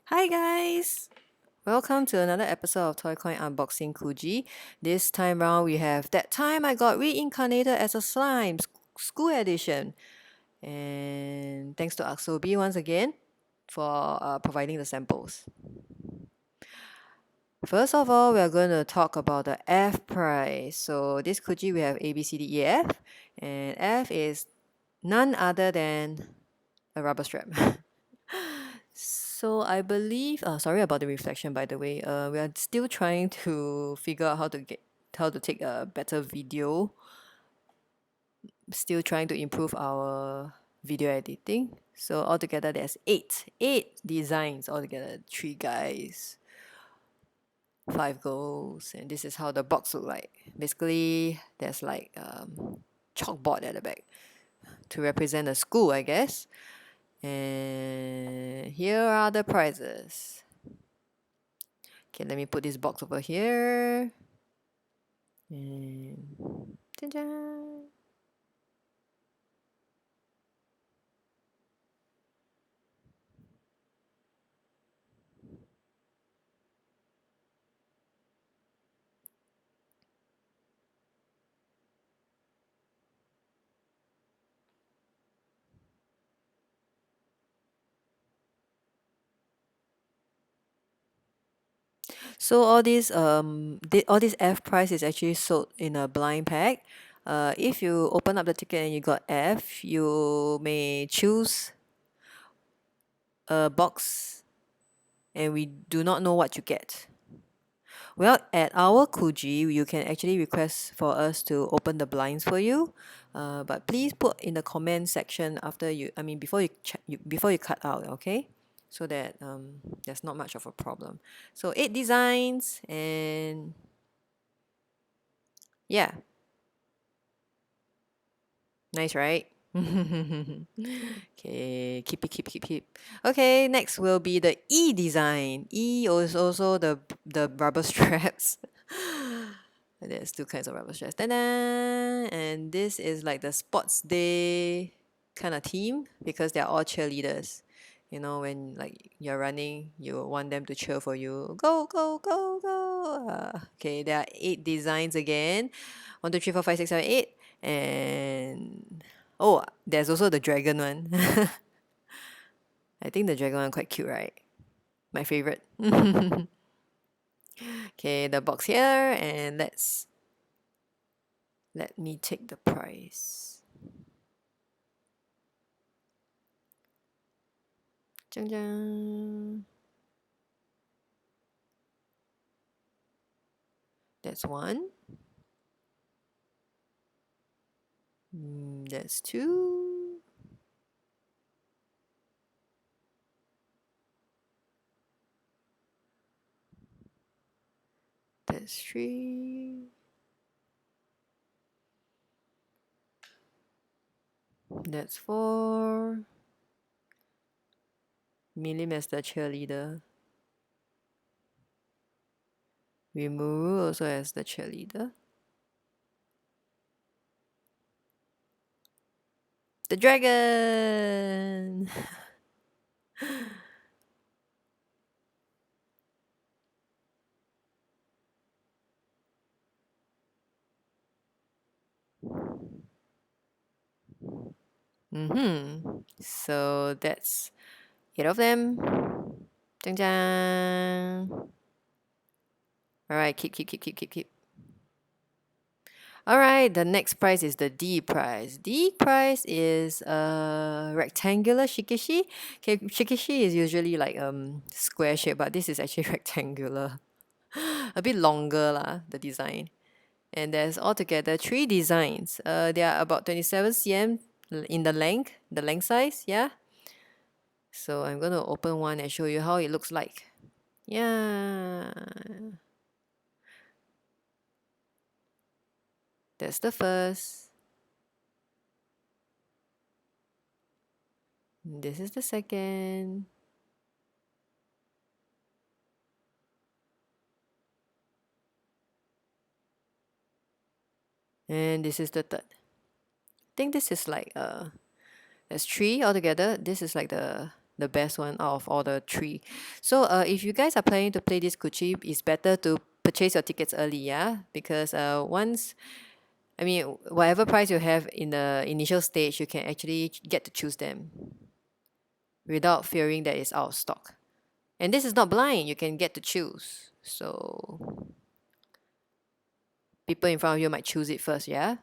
Hi guys! Welcome to another episode of Toy Coin Unboxing Kuji. This time round we have That Time I Got Reincarnated as a Slime School Edition. And thanks to Aksobi once again for providing the samples. First of all, we are going to talk about the F prize. So this Kuji we have A, B, C, D, E, F. And F is none other than a rubber strap. So I believe, sorry about the reflection, by the way. We are still trying to figure out how to take a better video. Still trying to improve our video editing. So altogether, there's eight designs altogether. 3 guys, 5 girls, and this is how the box look like. Basically, there's like chalkboard at the back to represent a school, I guess. And here are the prizes. Okay, let me put this box over here. And ta-da! So all this F prize is actually sold in a blind pack. If you open up the ticket and you got F, you may choose a box, and we do not know what you get. Well, at our Kuji, you can actually request for us to open the blinds for you. But please put in the comment section after before before you cut out, okay? So that there's not much of a problem. So 8 designs and yeah, nice, right? Okay, keep. Okay, next will be the E design. E is also the rubber straps. And there's 2 kinds of rubber straps. Ta-da! And this is like the sports day kind of theme because they're all cheerleaders. You know, when like you're running, you want them to cheer for you. Go, go, go, go. Okay, there are 8 designs again. 1, 2, 3, 4, 5, 6, 7, 8. And oh, there's also the dragon one. I think the dragon one quite cute, right? My favorite. Okay, the box here, and let me take the price. Jang. That's one. That's two. That's three. That's four. Milim as the cheerleader. Rimuru also as the cheerleader. The dragon! So that's 8 of them. Jang jang. Alright, keep. Alright, the next prize is the D prize. D prize is a rectangular shikishi. Okay, shikishi is usually like square shape, but this is actually rectangular. A bit longer lah, the design. And there's altogether 3 designs. They are about 27 cm in the length size, yeah. So I'm going to open one and show you how it looks like. Yeah. That's the first. This is the second. And this is the third. I think this is like there's 3 altogether. This is like the the best one out of all the three. So if you guys are planning to play this Kuji, it's better to purchase your tickets early, yeah? Because once, I mean, whatever price you have in the initial stage, you can actually get to choose them without fearing that it's out of stock. And this is not blind, you can get to choose. So people in front of you might choose it first, yeah?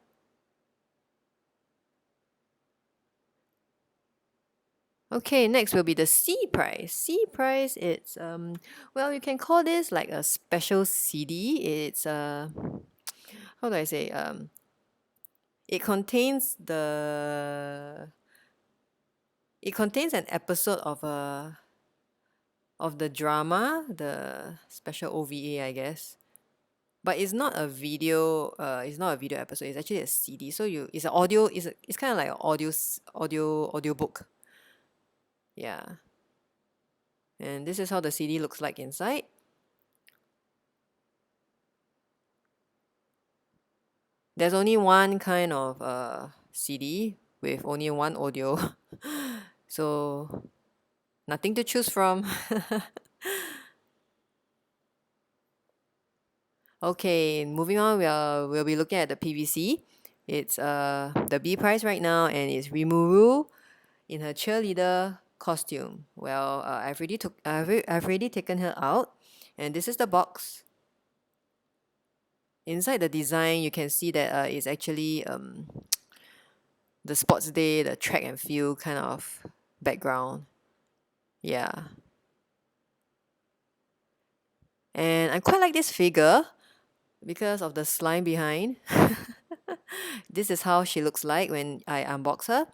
Okay, next will be the C prize. C prize, it's well, you can call this like a special CD. It's how do I say, it contains an episode of the drama, the special OVA, I guess. But it's not a video. It's not a video episode. It's actually a CD. So it's an audio. It's kind of like an audio book. Yeah. And this is how the CD looks like inside. There's only one kind of CD with only one audio, so nothing to choose from. Okay, moving on, we'll be looking at the PVC. It's the B prize right now, and it's Rimuru in her cheerleader costume. Well, I've already taken her out, and this is the box. Inside the design, you can see that it's actually the sports day, the track and field kind of background. Yeah. And I quite like this figure because of the slime behind. This is how she looks like when I unbox her.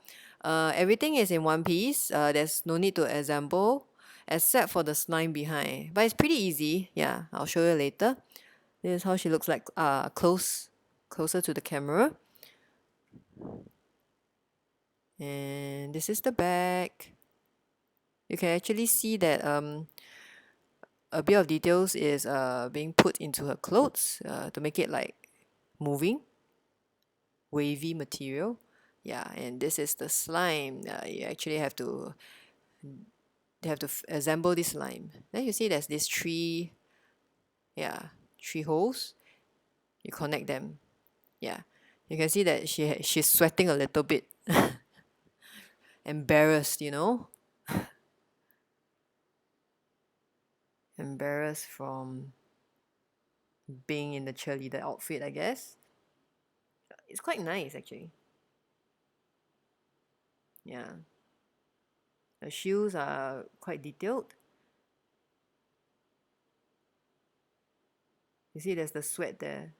Everything is in one piece. There's no need to assemble except for the slime behind. But it's pretty easy. Yeah, I'll show you later. This is how she looks like closer to the camera. And this is the back. You can actually see that a bit of details is being put into her clothes to make it like moving, wavy material. Yeah, and this is the slime. You actually have to assemble this slime. Then you see there's these three, yeah, three holes. You connect them. Yeah, you can see that she's sweating a little bit, embarrassed, embarrassed from being in the cheerleader outfit, I guess. It's quite nice actually. Yeah. The shoes are quite detailed. You see there's the sweat there.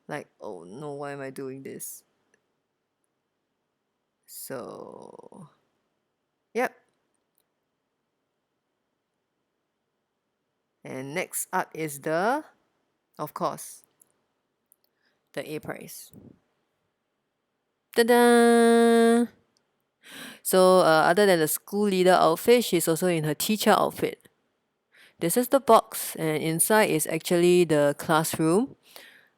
Like, oh no, why am I doing this? So, yep. And next up is of course, the A prize. Ta-da! So, other than the school leader outfit, she's also in her teacher outfit. This is the box, and inside is actually the classroom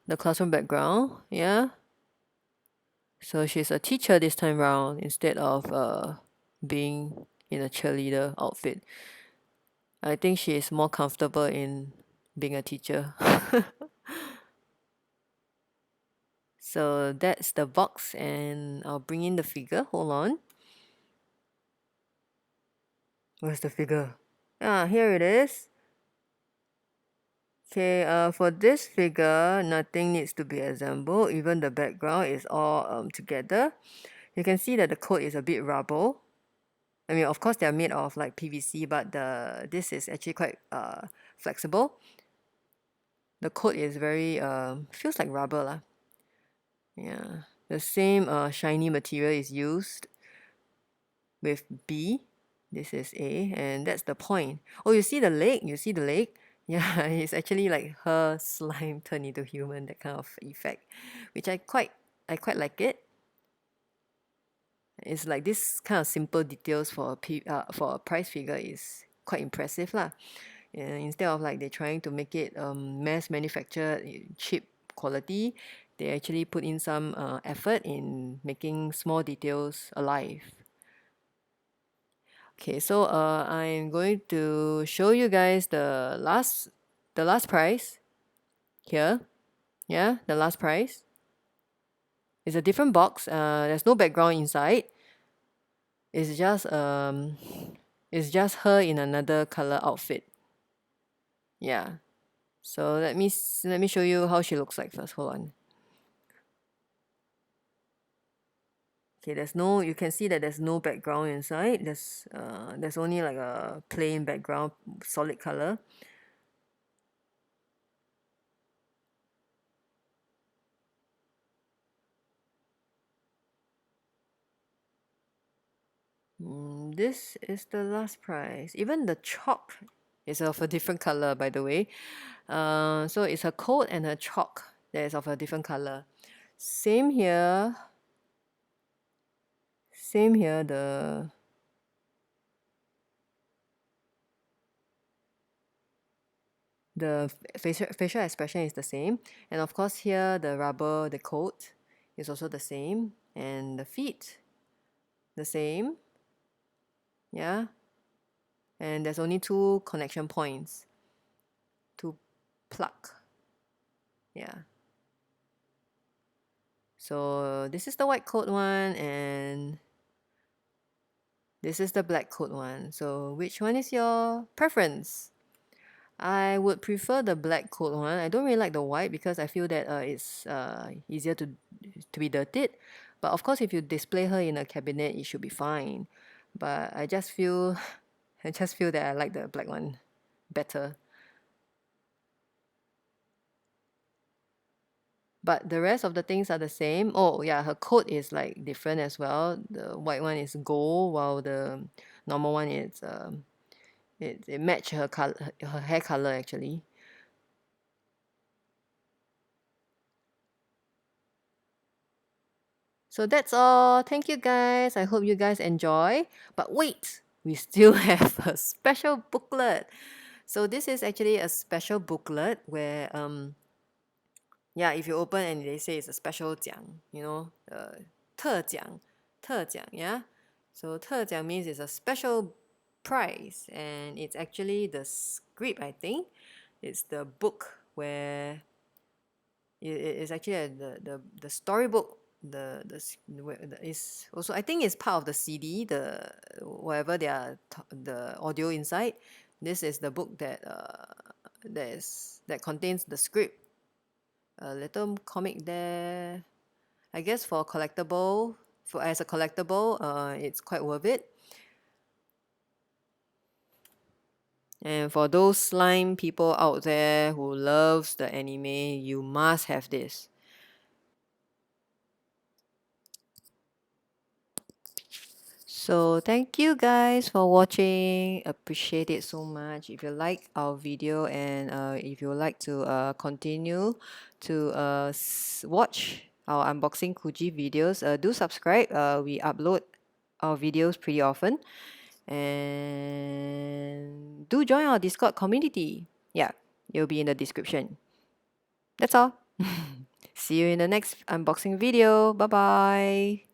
background. Yeah. So she's a teacher this time round instead of being in a cheerleader outfit. I think she is more comfortable in being a teacher. So that's the box, and I'll bring in the figure. Hold on. Where's the figure? Ah, here it is. Okay, for this figure, nothing needs to be assembled. Even the background is all together. You can see that the coat is a bit rubble. I mean, of course, they're made of like PVC, but this is actually quite flexible. The coat is very feels like rubber lah. Yeah, the same shiny material is used with B. This is A, and that's the point. Oh, you see the leg? You see the leg? Yeah, it's actually like her slime turned into human, that kind of effect, which I quite like it. It's like this kind of simple details for a price figure is quite impressive lah. Instead of like they're trying to make it mass manufactured cheap quality, they actually put in some effort in making small details alive. Okay, so I'm going to show you guys the last price here. Yeah, the last price. It's a different box. There's no background inside. It's just um it's just her in another color outfit. Yeah. So let me show you how she looks like first. Hold on. Okay, you can see that there's no background inside. There's only like a plain background, solid color. This is the last price. Even the chalk is of a different color, by the way. So it's her coat and her chalk that is of a different color. Same here. Same here. The facial expression is the same, and of course here the coat is also the same, and the feet the same. Yeah, and there's only two connection points to plug. Yeah. So this is the white coat one, and this is the black coat one. So which one is your preference? I would prefer the black coat one. I don't really like the white because I feel that it's easier to be dirtied. But of course, if you display her in a cabinet, it should be fine. But I just feel, I just feel that I like the black one better. But the rest of the things are the same. Oh yeah, her coat is like different as well. The white one is gold, while the normal one is it match her color, her hair color actually. So that's all. Thank you guys. I hope you guys enjoy. But wait, we still have a special booklet. So this is actually a special booklet where yeah, if you open and they say it's a special 奖, you know, 特奖, yeah. So 特奖 means it's a special prize, and it's actually the script, I think. It's the book where it's actually the storybook. Is also, I think, it's part of the CD, whatever the audio inside. This is the book that contains the script, a little comic there. I guess for collectible, for as a collectible, it's quite worth it. And for those slime people out there who loves the anime, you must have this. So thank you guys for watching. Appreciate it so much. If you like our video, and if you would like to continue to watch our unboxing Kuji videos, do subscribe. We upload our videos pretty often. And do join our Discord community. Yeah, it'll be in the description. That's all. See you in the next unboxing video. Bye bye.